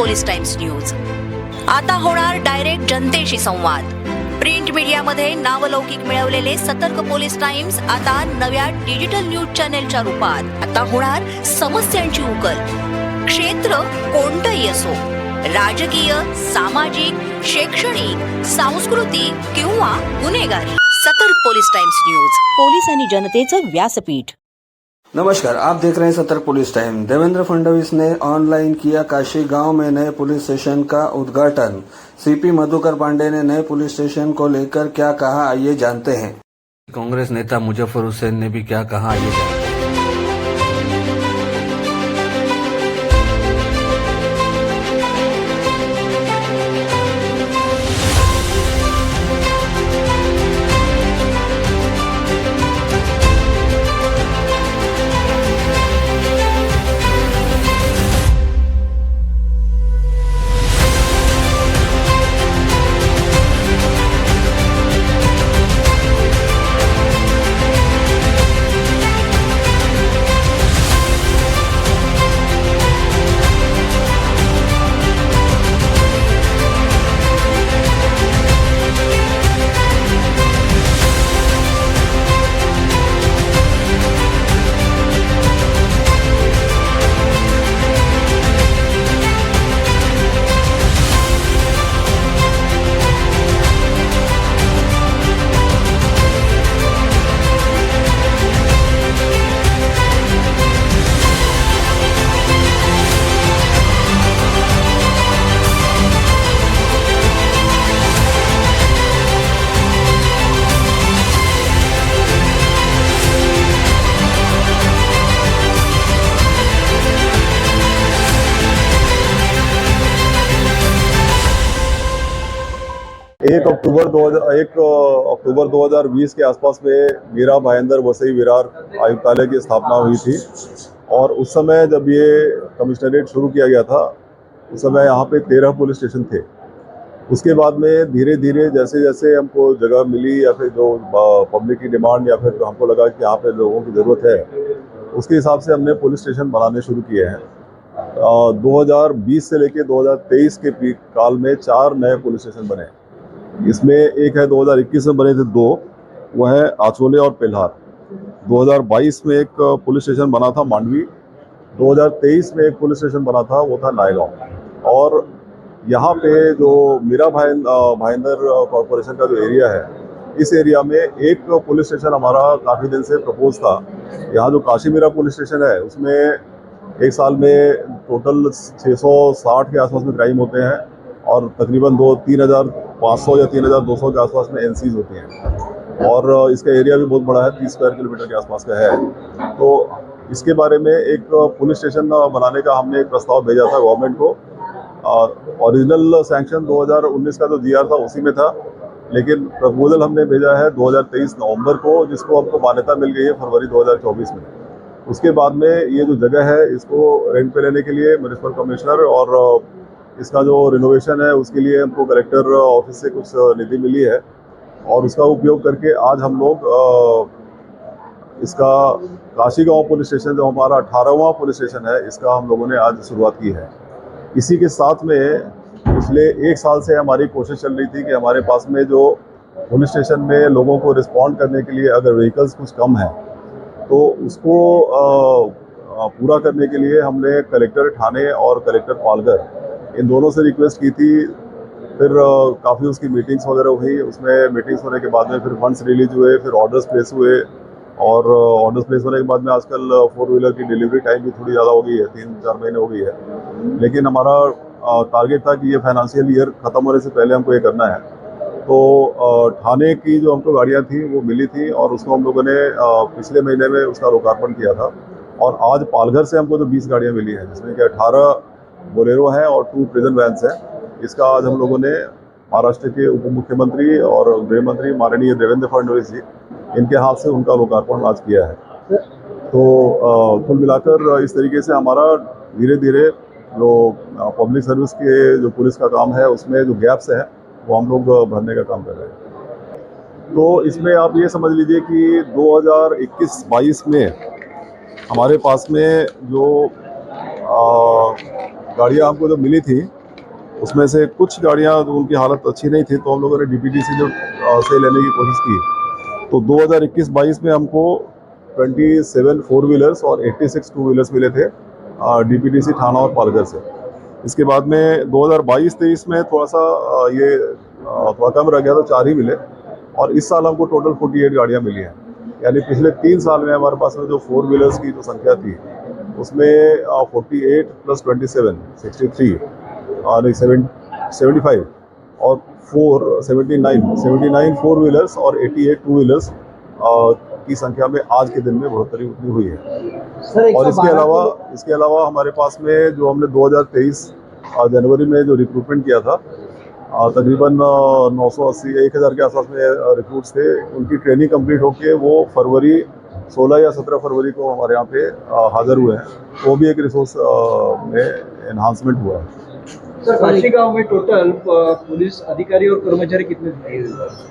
Police times news. आता होणार direct जनतेशी संवाद। प्रिंट मीडियामध्ये नावलौकिक मिळवलेले सतर्क पोलीस टाइम्स आता नव्या डिजिटल न्यूज चॅनेलच्या रूपात आता होणार समस्यांची उकल। क्षेत्र कोणतंही असो, राजकीय, सामाजिक, शैक्षणिक, सांस्कृतिक किंवा गुन्हेगारी, सतर्क पोलीस टाइम्स न्यूज, पोलीस आणि जनतेचं व्यासपीठ। नमस्कार, आप देख रहे हैं सतर्क पुलिस टाइम। देवेंद्र फडणवीस ने ऑनलाइन किया काशी गांव में नए पुलिस स्टेशन का उद्घाटन। सीपी मधुकर पांडे ने नए पुलिस स्टेशन को लेकर क्या कहा, आइए जानते हैं। कांग्रेस नेता मुजफ्फर हुसैन ने भी क्या कहा, आइए जानते हैं। एक अक्टूबर 2020 के आसपास में मीरा भाईंदर वसई विरार आयुक्तालय की स्थापना हुई थी और उस समय जब ये कमिश्नरेट शुरू किया गया था उस समय यहाँ पे 13 पुलिस स्टेशन थे। उसके बाद में धीरे धीरे जैसे जैसे हमको जगह मिली या फिर जो पब्लिक की डिमांड या फिर हमको लगा कि यहाँ पे लोगों की ज़रूरत है, उसके हिसाब से हमने पुलिस स्टेशन बनाने शुरू किए हैं। 2020 से लेकर 2023 के पीक काल में 4 नए पुलिस स्टेशन बने। इसमें एक है 2021 में बने थे 2, वो है आचोले और पेल्हार। 2022 में एक पुलिस स्टेशन बना था मांडवी। 2023 में एक पुलिस स्टेशन बना था, वो था नायगांव। और यहाँ पे जो मीरा भाईंदर कॉरपोरेशन का जो एरिया है, इस एरिया में एक पुलिस स्टेशन हमारा काफ़ी दिन से प्रपोज था। यहाँ जो काशी मीरा पुलिस स्टेशन है उसमें एक साल में टोटल 660 के आसपास में क्राइम होते हैं और तकरीबन 3,500 या 3,200 के आसपास में एनसीज होती हैं और इसका एरिया भी बहुत बड़ा है, 30 स्क्वायर किलोमीटर के आसपास का है। तो इसके बारे में एक पुलिस स्टेशन बनाने का हमने एक प्रस्ताव भेजा था गवर्नमेंट को। ओरिजिनल सैंक्शन 2019 का जो जीआर था उसी में था, लेकिन प्रपोजल हमने भेजा है 2023 नवंबर को, जिसको हमको मान्यता मिल गई है फरवरी 2024 में। उसके बाद में ये जो जगह है इसको रेंट पे लेने के लिए म्युनिसिपल कमिश्नर और इसका जो रिनोवेशन है उसके लिए हमको कलेक्टर ऑफिस से कुछ निधि मिली है और उसका उपयोग करके आज हम लोग इसका काशी गांव पुलिस स्टेशन जो हमारा 18वां पुलिस स्टेशन है, इसका हम लोगों ने आज शुरुआत की है। इसी के साथ में पिछले 1 साल से हमारी कोशिश चल रही थी कि हमारे पास में जो पुलिस स्टेशन में लोगों को रिस्पॉन्ड करने के लिए अगर व्हीकल्स कुछ कम है तो उसको पूरा करने के लिए हमने कलेक्टर ठाणे और कलेक्टर पालघर इन दोनों से रिक्वेस्ट की थी। फिर काफ़ी उसकी मीटिंग्स वगैरह हुई। उसमें मीटिंग्स होने के बाद में फिर फंड्स रिलीज हुए, फिर ऑर्डर्स प्लेस हुए और ऑर्डर्स प्लेस होने के बाद में आजकल 4 व्हीलर की डिलीवरी टाइम भी थोड़ी ज़्यादा हो गई है, 3-4 महीने हो गई है। लेकिन हमारा टारगेट था कि ये फाइनेंशियल ईयर ख़त्म होने से पहले हमको ये करना है। तो ठाणे की जो हमको गाड़ियाँ थी वो मिली थी और उसको हम लोगों ने पिछले महीने में उसका लोकार्पण किया था। और आज पालघर से हमको जो 20 गाड़ियाँ मिली हैं, जिसमें कि 18 बोलेरो हैं और 2 प्रिजन वैन्स हैं, इसका आज हम लोगों ने महाराष्ट्र के उप मुख्यमंत्री और गृह मंत्री माननीय देवेंद्र फडणवीस जी, इनके हाथ से उनका लोकार्पण आज किया है। तो कुल मिलाकर इस तरीके से हमारा धीरे धीरे जो पब्लिक सर्विस के जो पुलिस का काम है उसमें जो गैप्स है वो हम लोग भरने का काम कर रहे हैं। तो इसमें आप ये समझ लीजिए कि 2021-22 में हमारे पास में जो गाड़ियाँ हमको जो मिली थी उसमें से कुछ गाड़ियाँ उनकी हालत अच्छी नहीं थी, तो हम लोगों ने डीपीडीसी से लेने की कोशिश की। तो 2021-22 में हमको 27 फोर व्हीलर्स और 86 टू व्हीलर्स मिले थे डीपीडीसी थाना और पालघर से। इसके बाद में 2022-23 में थोड़ा सा थोड़ा कम रह गया, तो 4 ही मिले। और इस साल हमको टोटल 48 गाड़ियाँ मिली हैं। यानी पिछले 3 साल में हमारे पास में जो फोर व्हीलर्स की जो संख्या थी उसमें 48 प्लस 27 63 और 75 और 79 फोर व्हीलर्स और 88 टू व्हीलर्स की संख्या में आज के दिन में बढ़ोतरी उतनी हुई है। और इसके अलावा हमारे पास में जो हमने 2023 जनवरी में जो रिक्रूटमेंट किया था, तकरीबन 980 1000 के आसपास में रिक्रूट्स थे। उनकी ट्रेनिंग कंप्लीट होके वो फरवरी 16 या 17 फरवरी को हमारे यहाँ पे हाजिर हुए हैं। वो भी एक रिसोर्स में एनहांसमेंट हुआ है। सर, काशी गांव में टोटल पुलिस अधिकारी और कर्मचारी कितने थे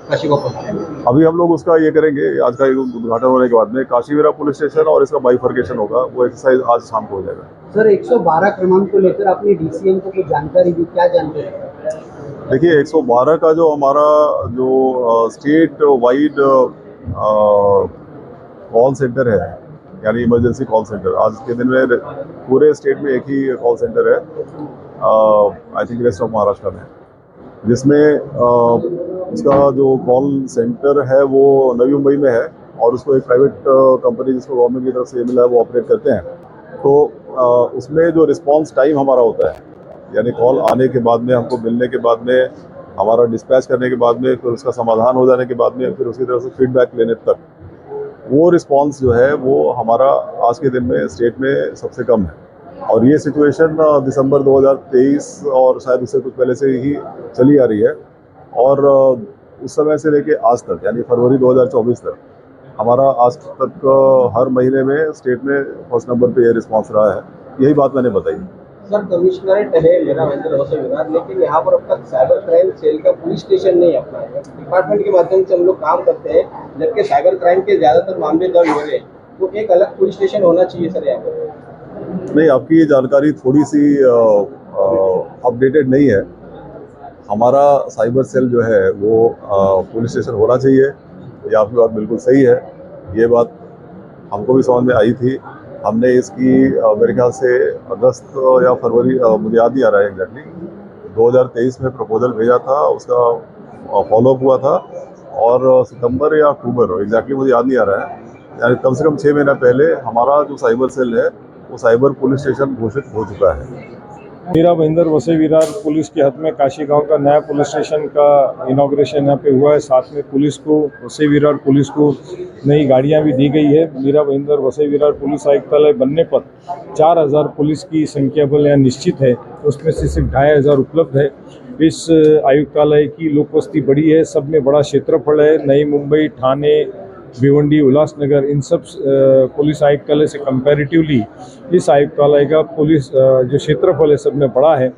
काशी गांव पहुंचे? अभी हम लोग उसका ये करेंगे, आज का उद्घाटन होने के बाद में काशीवीरा पुलिस स्टेशन और इसका बाइफर्केशन होगा, वो एक्सरसाइज आज शाम को हो जाएगा। सर, 112 क्रमांक को लेकर आपने डीसीएम को कुछ जानकारी दी, क्या जानकारी? देखिए, 112 का जो हमारा स्टेट वाइड कॉल सेंटर है, यानी इमरजेंसी कॉल सेंटर, आज के दिन में पूरे स्टेट में एक ही कॉल सेंटर है, I think rest of Maharashtra में, जिसमें उसका जो कॉल सेंटर है वो नवी मुंबई में है और उसको एक प्राइवेट कंपनी जिसको गवर्नमेंट की तरफ से मिला है वो ऑपरेट करते हैं। तो उसमें जो रिस्पांस टाइम हमारा होता है, यानी कॉल आने के बाद में, हमको मिलने के बाद में, हमारा डिस्पैच करने के बाद में, फिर उसका समाधान हो जाने के बाद में, फिर उसकी तरफ से फीडबैक लेने तक, वो रिस्पांस जो है वो हमारा आज के दिन में स्टेट में सबसे कम है। और ये सिचुएशन दिसंबर 2023 और शायद उससे कुछ पहले से ही चली आ रही है। और उस समय से लेके आज तक, यानी फरवरी 2024 तक, हमारा आज तक हर महीने में स्टेट में फर्स्ट नंबर पे ये रिस्पांस रहा है। यही बात मैंने बताई। सर, कमिश्नरेट है मेरा विभाग, लेकिन यहाँ पर अब तक साइबर क्राइम सेल का पुलिस स्टेशन नहीं अपना है। डिपार्टमेंट के माध्यम से हम लोग काम करते हैं, जबकि साइबर क्राइम के ज्यादातर मामले दर्ज हो रहे हैं, तो एक अलग पुलिस स्टेशन होना चाहिए सर यहाँ पर। नहीं, आपकी ये जानकारी थोड़ी सी अपडेटेड नहीं है। हमारा साइबर सेल जो है वो पुलिस स्टेशन होना चाहिए, ये आपकी बात बिल्कुल सही है। ये बात हमको भी समझ में आई थी। हमने इसकी मेरे ख्याल से अगस्त या फरवरी, मुझे याद नहीं आ रहा है एग्जैक्टली, 2023 में प्रपोजल भेजा था, उसका फॉलोअप हुआ था, और सितंबर या अक्टूबर, एग्जैक्टली मुझे याद नहीं आ रहा है, यानी कम से कम 6 महीना पहले हमारा जो साइबर सेल है वो साइबर पुलिस स्टेशन घोषित हो चुका है। मीरा भईंदर वसई विरार पुलिस के हाथ में काशी गांव का नया पुलिस स्टेशन का इनॉग्रेशन यहाँ पे हुआ है। साथ में पुलिस को, वसई विरार पुलिस को नई गाड़ियाँ भी दी गई है। मीरा भईंदर वसई विरार पुलिस आयुक्तालय बनने पर 4000 पुलिस की संख्या बल यहाँ निश्चित है, उसमें से सिर्फ 2500 उपलब्ध है। इस आयुक्तालय की लोक बस्ती बड़ी है, सब में बड़ा क्षेत्रफल है। नई मुंबई, ठाणे, भिवंडी, उल्लासनगर, इन सब पुलिस आयुक्तालय से कंपैरेटिवली इस आयुक्तालय का पुलिस जो क्षेत्रफल है सब में बड़ा है,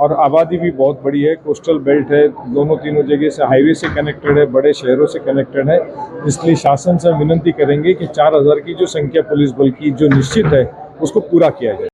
और आबादी भी बहुत बड़ी है। कोस्टल बेल्ट है, दोनों तीनों जगह से हाईवे से कनेक्टेड है, बड़े शहरों से कनेक्टेड है। इसलिए शासन से विनती करेंगे कि 4000 की जो संख्या पुलिस बल की जो निश्चित है उसको पूरा किया जाए।